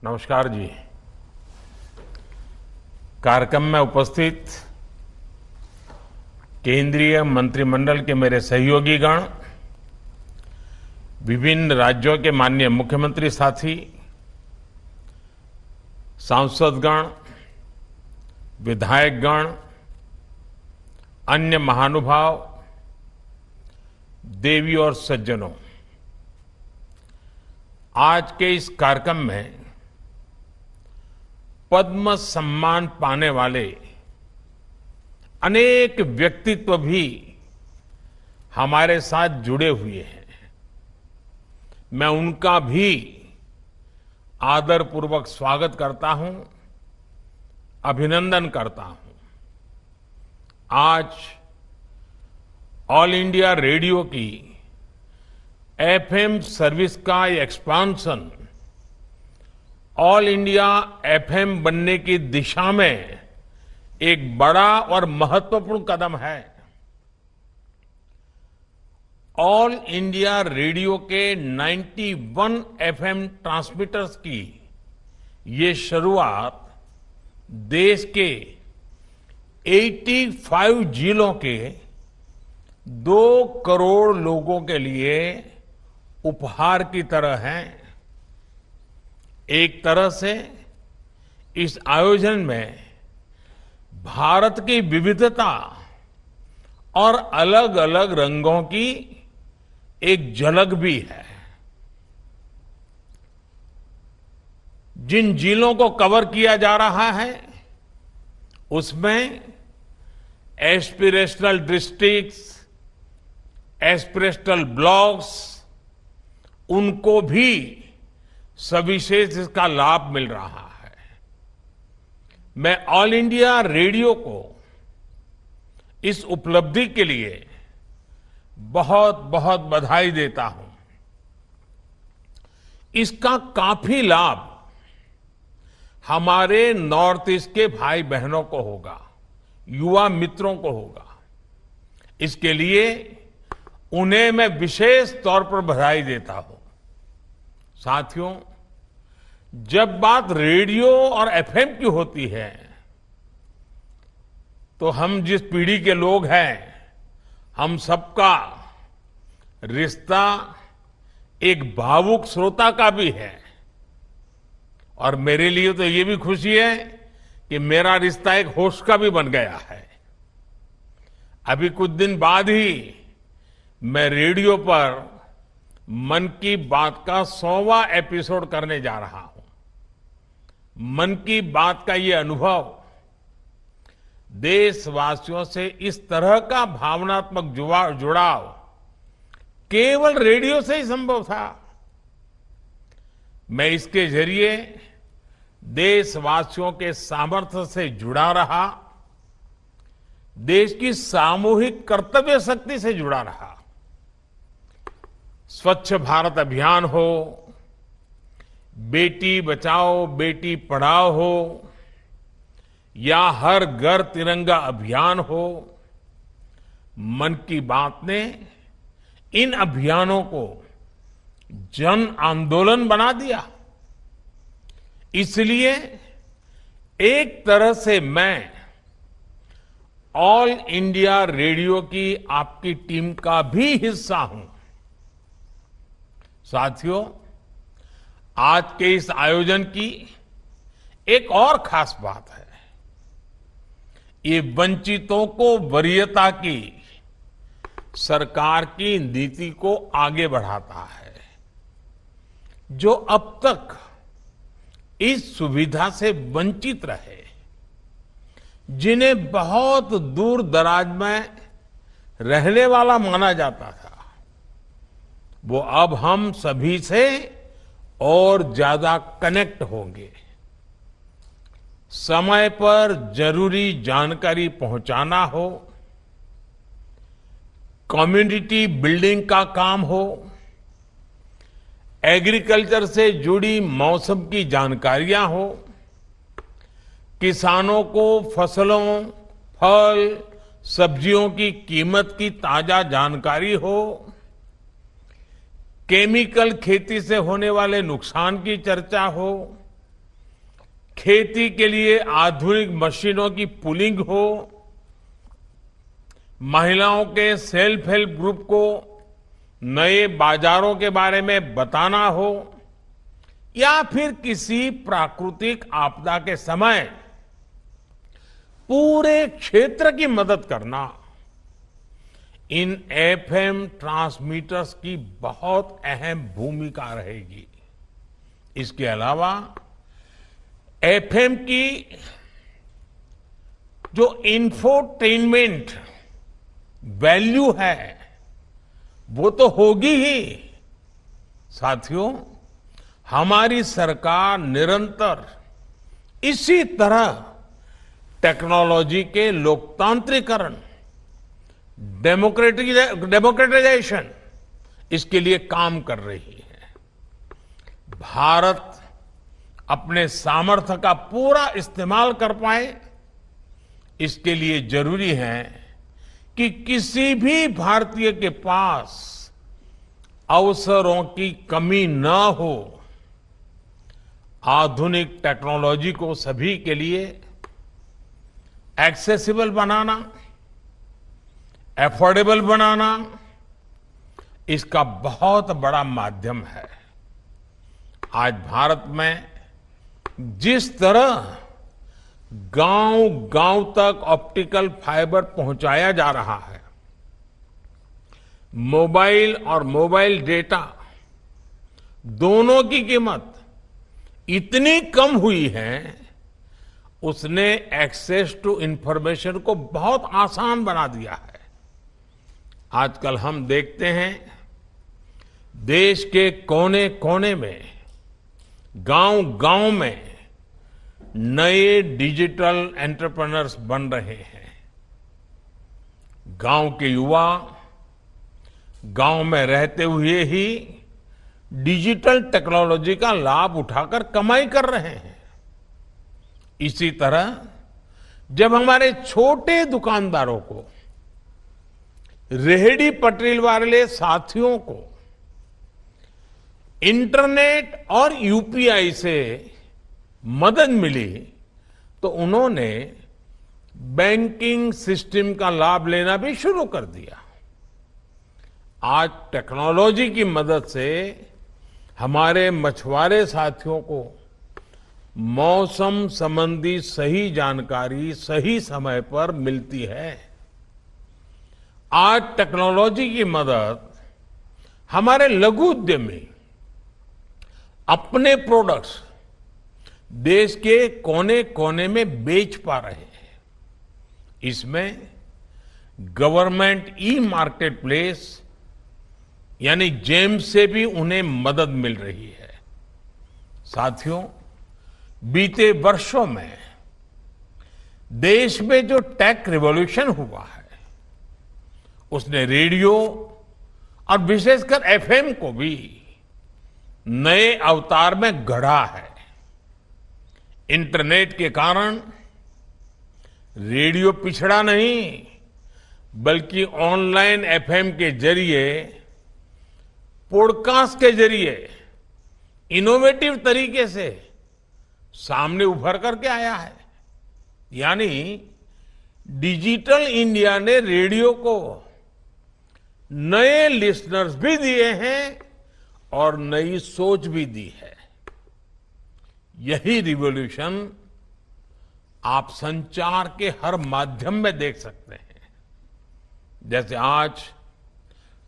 नमस्कार जी। कार्यक्रम में उपस्थित केंद्रीय मंत्रिमंडल के मेरे सहयोगीगण, विभिन्न राज्यों के माननीय मुख्यमंत्री साथी, सांसदगण, विधायकगण, अन्य महानुभाव, देवी और सज्जनों, आज के इस कार्यक्रम में पद्म सम्मान पाने वाले अनेक व्यक्तित्व भी हमारे साथ जुड़े हुए हैं। मैं उनका भी आदरपूर्वक स्वागत करता हूं, अभिनंदन करता हूं। आज ऑल इंडिया रेडियो की एफएम सर्विस का एक्सपांशन ऑल इंडिया एफएम बनने की दिशा में एक बड़ा और महत्वपूर्ण कदम है। ऑल इंडिया रेडियो के 91 एफएम ट्रांसमीटर्स की ये शुरुआत देश के 85 जिलों के 2 करोड़ लोगों के लिए उपहार की तरह है। एक तरह से इस आयोजन में भारत की विविधता और अलग अलग रंगों की एक झलक भी है। जिन जिलों को कवर किया जा रहा है उसमें एस्पिरेशनल डिस्ट्रिक्ट्स, एस्पिरेशनल ब्लॉक्स, उनको भी सविशेष इसका लाभ मिल रहा है। मैं ऑल इंडिया रेडियो को इस उपलब्धि के लिए बहुत बहुत बधाई देता हूं। इसका काफी लाभ हमारे नॉर्थ ईस्ट के भाई बहनों को होगा, युवा मित्रों को होगा। इसके लिए उन्हें मैं विशेष तौर पर बधाई देता हूं। साथियों, जब बात रेडियो और एफएम की होती है तो हम जिस पीढ़ी के लोग हैं, हम सबका रिश्ता एक भावुक श्रोता का भी है। और मेरे लिए तो ये भी खुशी है कि मेरा रिश्ता एक होस्ट का भी बन गया है। अभी कुछ दिन बाद ही मैं रेडियो पर मन की बात का 100वां एपिसोड करने जा रहा हूं। मन की बात का ये अनुभव देशवासियों से इस तरह का भावनात्मक जुड़ाव केवल रेडियो से ही संभव था। मैं इसके जरिए देशवासियों के सामर्थ्य से जुड़ा रहा, देश की सामूहिक कर्तव्य शक्ति से जुड़ा रहा। स्वच्छ भारत अभियान हो, बेटी बचाओ बेटी पढ़ाओ हो, या हर घर तिरंगा अभियान हो, मन की बात ने इन अभियानों को जन आंदोलन बना दिया। इसलिए एक तरह से मैं ऑल इंडिया रेडियो की आपकी टीम का भी हिस्सा हूं। साथियों, आज के इस आयोजन की एक और खास बात है। ये वंचितों को वरीयता की सरकार की नीति को आगे बढ़ाता है, जो अब तक इस सुविधा से वंचित रहे, जिन्हें बहुत दूर दराज में रहने वाला माना जाता था, वो अब हम सभी से और ज्यादा कनेक्ट होंगे। समय पर जरूरी जानकारी पहुंचाना हो, कम्युनिटी बिल्डिंग का काम हो, एग्रीकल्चर से जुड़ी मौसम की जानकारियां हो, किसानों को फसलों, फल, सब्जियों की कीमत की ताजा जानकारी हो, केमिकल खेती से होने वाले नुकसान की चर्चा हो, खेती के लिए आधुनिक मशीनों की पुलिंग हो, महिलाओं के सेल्फ हेल्प ग्रुप को नए बाजारों के बारे में बताना हो, या फिर किसी प्राकृतिक आपदा के समय पूरे क्षेत्र की मदद करना, इन एफएम ट्रांसमीटर्स की बहुत अहम भूमिका रहेगी। इसके अलावा एफएम की जो इंफोटेनमेंट वैल्यू है वो तो होगी ही। साथियों, हमारी सरकार निरंतर इसी तरह टेक्नोलॉजी के लोकतांत्रिकरण, डेमोक्रेटाइजेशन, इसके लिए काम कर रही है। भारत अपने सामर्थ्य का पूरा इस्तेमाल कर पाए, इसके लिए जरूरी है कि किसी भी भारतीय के पास अवसरों की कमी न हो। आधुनिक टेक्नोलॉजी को सभी के लिए एक्सेसिबल बनाना, एफोर्डेबल बनाना, इसका बहुत बड़ा माध्यम है। आज भारत में जिस तरह गांव-गांव तक ऑप्टिकल फाइबर पहुंचाया जा रहा है, मोबाइल और मोबाइल डेटा दोनों की कीमत इतनी कम हुई है, उसने एक्सेस टू इंफॉर्मेशन को बहुत आसान बना दिया है। आजकल हम देखते हैं देश के कोने कोने में, गांव-गांव में नए डिजिटल एंटरप्रेन्योर्स बन रहे हैं। गांव के युवा गांव में रहते हुए ही डिजिटल टेक्नोलॉजी का लाभ उठाकर कमाई कर रहे हैं। इसी तरह जब हमारे छोटे दुकानदारों को, रेहड़ी पटरी वाले साथियों को इंटरनेट और यूपीआई से मदद मिली, तो उन्होंने बैंकिंग सिस्टम का लाभ लेना भी शुरू कर दिया। आज टेक्नोलॉजी की मदद से हमारे मछुआरे साथियों को मौसम संबंधी सही जानकारी सही समय पर मिलती है। आज टेक्नोलॉजी की मदद हमारे लघु उद्यमी अपने प्रोडक्ट्स देश के कोने कोने में बेच पा रहे हैं। इसमें गवर्नमेंट ई मार्केट प्लेस यानी जेम से भी उन्हें मदद मिल रही है। साथियों, बीते वर्षों में देश में जो टेक रिवॉल्यूशन हुआ है, उसने रेडियो और विशेषकर एफएम को भी नए अवतार में गढ़ा है। इंटरनेट के कारण रेडियो पिछड़ा नहीं, बल्कि ऑनलाइन एफएम के जरिए, पॉडकास्ट के जरिए इनोवेटिव तरीके से सामने उभर करके आया है। यानी डिजिटल इंडिया ने रेडियो को नए लिसनर्स भी दिए हैं और नई सोच भी दी है। यही रिवॉल्यूशन आप संचार के हर माध्यम में देख सकते हैं। जैसे आज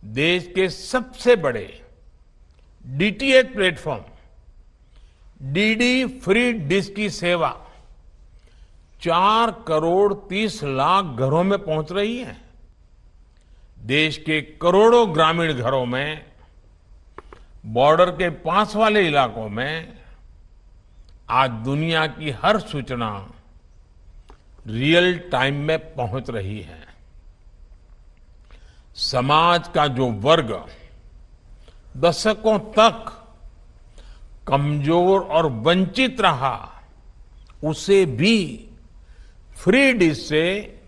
देश के सबसे बड़े DTH platform DD free dish की सेवा 4 करोड़ 30 लाख घरों में पहुंच रही है। देश के करोड़ों ग्रामीण घरों में, बॉर्डर के पास वाले इलाकों में आज दुनिया की हर सूचना रियल टाइम में पहुंच रही है। समाज का जो वर्ग दशकों तक कमजोर और वंचित रहा, उसे भी फ्री डिश से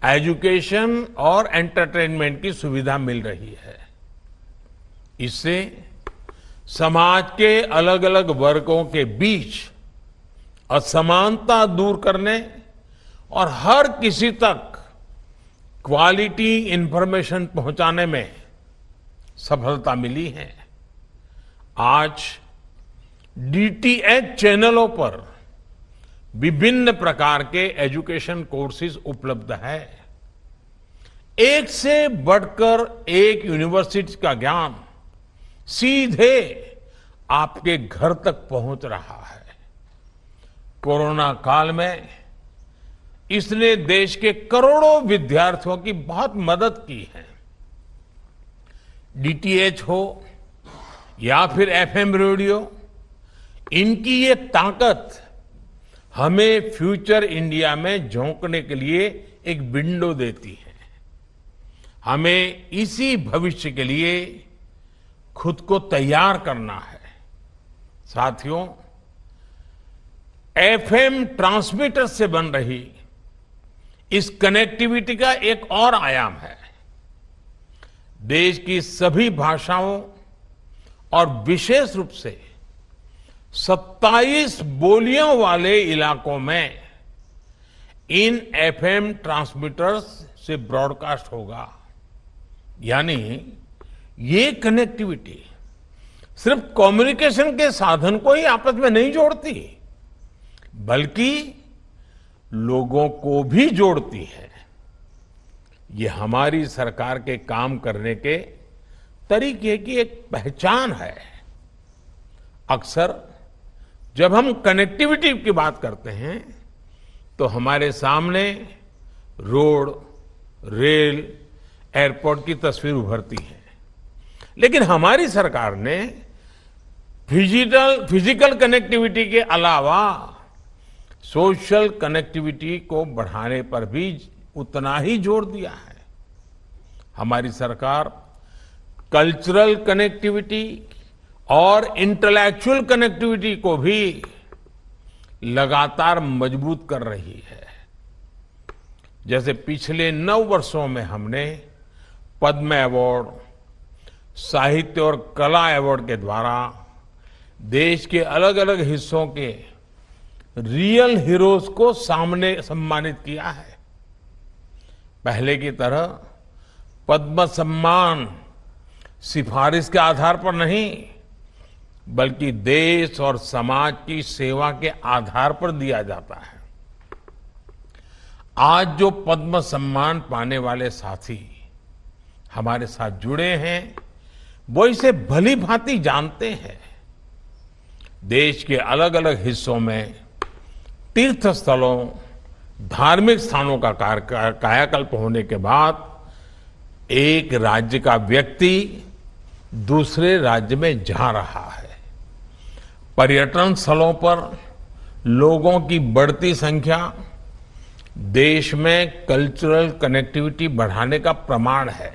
एजुकेशन और एंटरटेनमेंट की सुविधा मिल रही है। इससे समाज के अलग अलग वर्गों के बीच असमानता दूर करने और हर किसी तक क्वालिटी इंफॉर्मेशन पहुंचाने में सफलता मिली है। आज डीटीएच चैनलों पर विभिन्न प्रकार के एजुकेशन कोर्सेज उपलब्ध है। एक से बढ़कर एक यूनिवर्सिटी का ज्ञान सीधे आपके घर तक पहुंच रहा है। कोरोना काल में इसने देश के करोड़ों विद्यार्थियों की बहुत मदद की है। डीटीएच हो या फिर एफएम रेडियो, इनकी ये ताकत हमें फ्यूचर इंडिया में झोंकने के लिए एक विंडो देती है। हमें इसी भविष्य के लिए खुद को तैयार करना है। साथियों, एफएम ट्रांसमीटर से बन रही इस कनेक्टिविटी का एक और आयाम है। देश की सभी भाषाओं और विशेष रूप से 27 बोलियों वाले इलाकों में इन एफएम ट्रांसमीटर्स से ब्रॉडकास्ट होगा। यानी ये कनेक्टिविटी सिर्फ कम्युनिकेशन के साधन को ही आपस में नहीं जोड़ती, बल्कि लोगों को भी जोड़ती है। ये हमारी सरकार के काम करने के तरीके की एक पहचान है। अक्सर जब हम कनेक्टिविटी की बात करते हैं तो हमारे सामने रोड, रेल, एयरपोर्ट की तस्वीर उभरती है। लेकिन हमारी सरकार ने फिजिकल कनेक्टिविटी के अलावा सोशल कनेक्टिविटी को बढ़ाने पर भी उतना ही जोर दिया है। हमारी सरकार कल्चरल कनेक्टिविटी और इंटेलेक्चुअल कनेक्टिविटी को भी लगातार मजबूत कर रही है। जैसे पिछले 9 वर्षों में हमने पद्म अवार्ड, साहित्य और कला अवार्ड के द्वारा देश के अलग अलग हिस्सों के रियल हीरोज को सामने सम्मानित किया है। पहले की तरह पद्म सम्मान सिफारिश के आधार पर नहीं, बल्कि देश और समाज की सेवा के आधार पर दिया जाता है। आज जो पद्म सम्मान पाने वाले साथी हमारे साथ जुड़े हैं, वो इसे भली भांति जानते हैं। देश के अलग अलग हिस्सों में तीर्थ स्थलों, धार्मिक स्थानों का कायाकल्प होने के बाद एक राज्य का व्यक्ति दूसरे राज्य में जा रहा है। पर्यटन स्थलों पर लोगों की बढ़ती संख्या देश में कल्चरल कनेक्टिविटी बढ़ाने का प्रमाण है।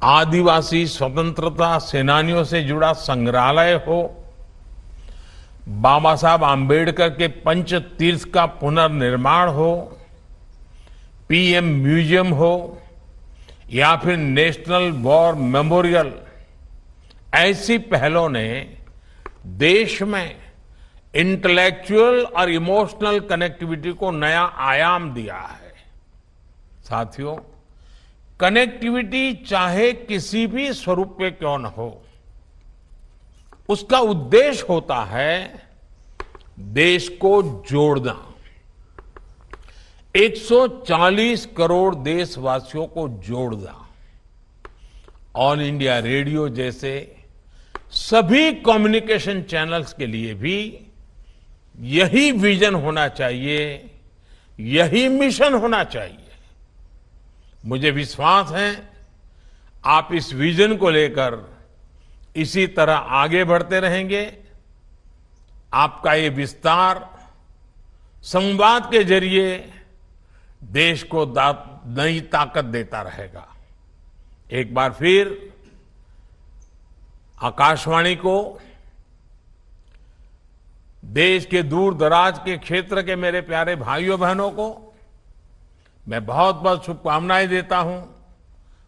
आदिवासी स्वतंत्रता सेनानियों से जुड़ा संग्रहालय हो, बाबा साहब आम्बेडकर के पंच तीर्थ का पुनर्निर्माण हो, पीएम म्यूजियम हो या फिर नेशनल वॉर मेमोरियल, ऐसी पहलों ने देश में इंटेलेक्चुअल और इमोशनल कनेक्टिविटी को नया आयाम दिया है। साथियों, कनेक्टिविटी चाहे किसी भी स्वरूप में क्यों न हो, उसका उद्देश्य होता है देश को जोड़ना। 140 करोड़ देशवासियों को जोड़ना। ऑल इंडिया रेडियो जैसे सभी कम्युनिकेशन चैनल्स के लिए भी यही विजन होना चाहिए, यही मिशन होना चाहिए। मुझे विश्वास है आप इस विजन को लेकर इसी तरह आगे बढ़ते रहेंगे। आपका ये विस्तार संवाद के जरिए देश को नई ताकत देता रहेगा। एक बार फिर आकाशवाणी को, देश के दूर दराज के क्षेत्र के मेरे प्यारे भाइयों बहनों को मैं बहुत बहुत शुभकामनाएं देता हूं,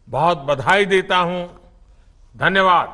बहुत बधाई देता हूं। धन्यवाद।